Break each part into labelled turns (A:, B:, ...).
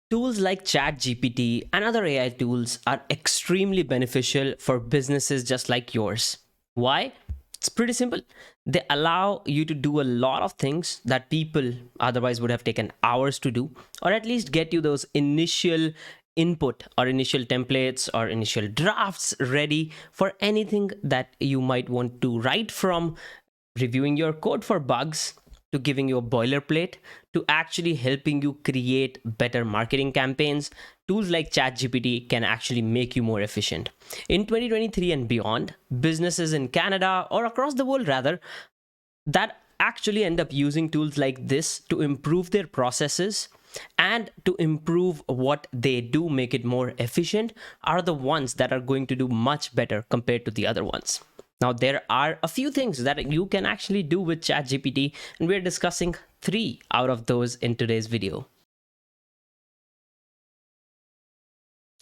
A: Tools like ChatGPT and other AI tools are extremely beneficial for businesses just like yours. Why? It's pretty simple. They allow you to do a lot of things that people otherwise would have taken hours to do, or at least get you those initial input or initial templates or initial drafts ready for anything that you might want to write, from reviewing your code for bugs to giving you a boilerplate to actually helping you create better marketing campaigns. Tools like ChatGPT can actually make you more efficient. In 2023 and beyond, businesses in Canada or across the world rather, that actually end up using tools like this to improve their processes and to improve what they do, make it more efficient, are the ones that are going to do much better compared to the other ones. Now, there are a few things that you can actually do with ChatGPT, and we're discussing 3 out of those in today's video.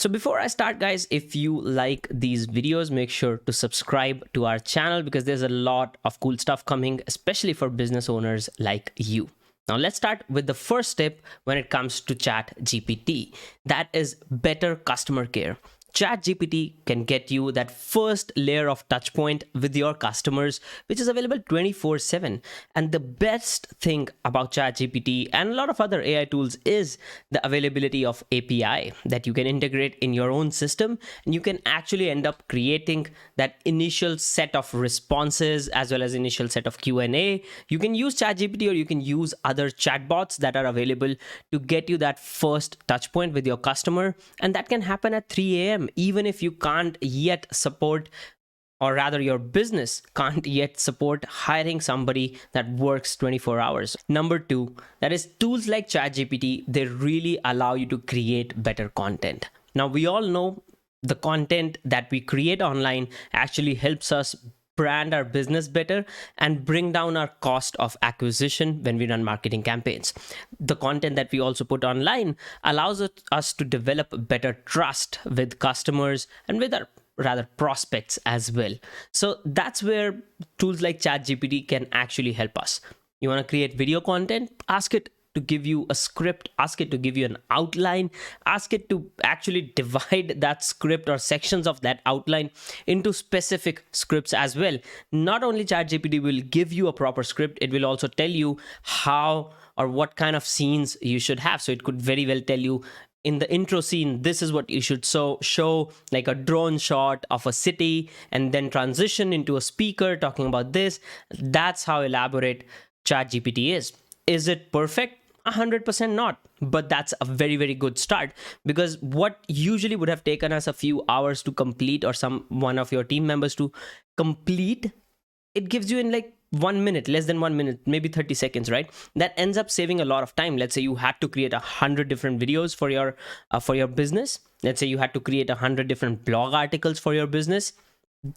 A: So before I start, guys, if you like these videos, make sure to subscribe to our channel because there's a lot of cool stuff coming, especially for business owners like you. Now, let's start with the first step when it comes to ChatGPT. That is better customer care. ChatGPT can get you that first layer of touch point with your customers, which is available 24/7. And the best thing about ChatGPT and a lot of other AI tools is the availability of API that you can integrate in your own system, and you can actually end up creating that initial set of responses as well as initial set of Q&A. You can use ChatGPT or you can use other chatbots that are available to get you that first touch point with your customer, and that can happen at 3 a.m. even if you can't yet support, or rather your business can't yet support hiring somebody that works 24 hours. Number 2, that is tools like ChatGPT, they really allow you to create better content. Now, we all know the content that we create online actually helps us brand our business better and bring down our cost of acquisition when we run marketing campaigns. The content that we also put online allows us to develop better trust with customers and with our rather prospects as well. So that's where tools like ChatGPT can actually help us. You want to create video content? Ask it to give you a script, ask it to give you an outline, ask it to actually divide that script or sections of that outline into specific scripts as well. Not only ChatGPT will give you a proper script, it will also tell you how or what kind of scenes you should have. So it could very well tell you, in the intro scene, this is what you should show, like a drone shot of a city, and then transition into a speaker talking about this. That's how elaborate ChatGPT is. Is it perfect? 100% not, but that's a very, very good start, because what usually would have taken us a few hours to complete, or one of your team members to complete, it gives you in like 1 minute, less than 1 minute, maybe 30 seconds, right? That ends up saving a lot of time. Let's say you had to create 100 different videos for your business. Let's say you had to create 100 different blog articles for your business.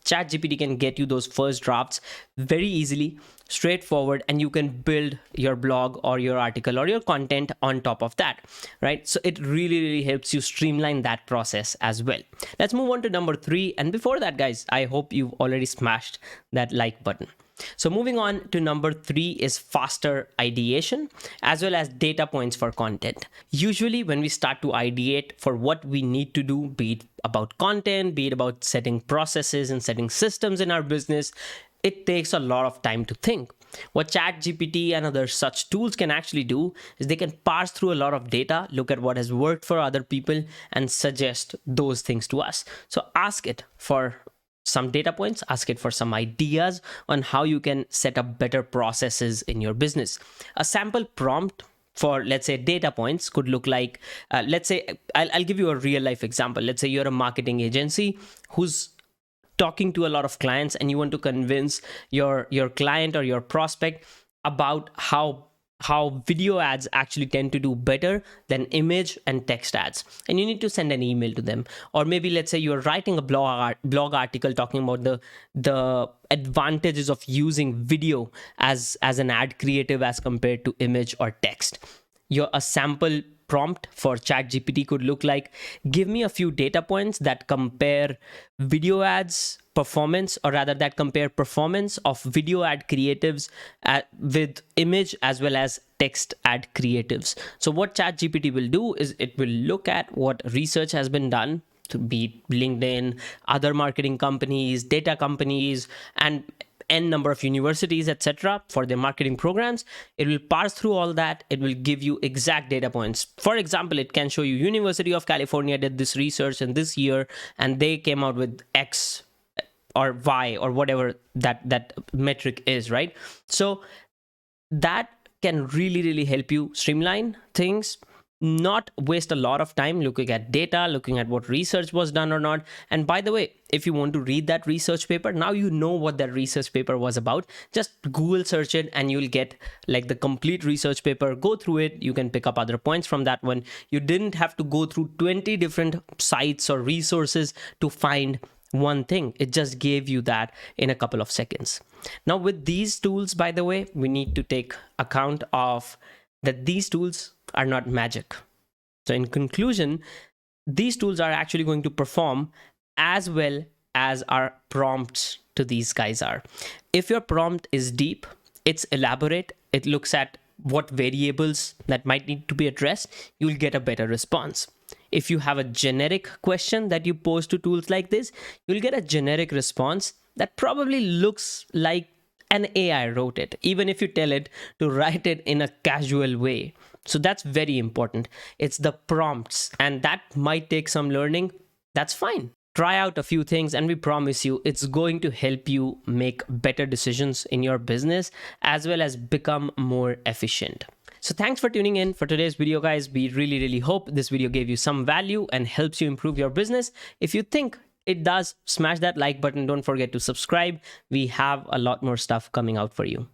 A: ChatGPT can get you those first drafts very easily, straightforward, and you can build your blog or your article or your content on top of that, right? So it really, really helps you streamline that process as well. Let's move on to number 3. And before that, guys, I hope you've already smashed that like button. So moving on to number 3 is faster ideation as well as data points for content. Usually when we start to ideate for what we need to do, be it about content, be it about setting processes and setting systems in our business, it takes a lot of time to think. What ChatGPT and other such tools can actually do is they can parse through a lot of data, look at what has worked for other people, and suggest those things to us. So ask it for some data points, ask it for some ideas on how you can set up better processes in your business. A sample prompt for, let's say, data points could look like, let's say, I'll give you a real life example. Let's say you're a marketing agency who's talking to a lot of clients, and you want to convince your client or your prospect about how video ads actually tend to do better than image and text ads, and you need to send an email to them. Or maybe let's say you're writing a blog article talking about the advantages of using video as an ad creative as compared to image or text. A sample prompt for ChatGPT could look like, give me a few data points that compare video ads performance, or rather that compare performance of video ad creatives with image as well as text ad creatives. So what ChatGPT will do is it will look at what research has been done to be LinkedIn, other marketing companies, data companies, and n number of universities, etc., for their marketing programs. It will parse through all that. It will give you exact data points. For example, it can show you University of California did this research in this year and they came out with X or Y or whatever that metric is, right? So that can really help you streamline things, not waste a lot of time looking at data, looking at what research was done or not. And by the way, if you want to read that research paper, now you know what that research paper was about. Just Google search it and you'll get like the complete research paper. Go through it. You can pick up other points from that one. You didn't have to go through 20 different sites or resources to find one thing. It just gave you that in a couple of seconds. Now with these tools, by the way, we need to take account of that these tools are not magic. So in conclusion, these tools are actually going to perform as well as our prompts to these guys are. If your prompt is deep, it's elaborate, it looks at what variables that might need to be addressed, you'll get a better response. If you have a generic question that you pose to tools like this, you'll get a generic response that probably looks like an AI wrote it, even if you tell it to write it in a casual way. So that's very important. It's the prompts, and that might take some learning. That's fine. Try out a few things and we promise you it's going to help you make better decisions in your business as well as become more efficient. So thanks for tuning in for today's video, guys. We really hope this video gave you some value and helps you improve your business. If you think it does, smash that like button. Don't forget to subscribe. We have a lot more stuff coming out for you.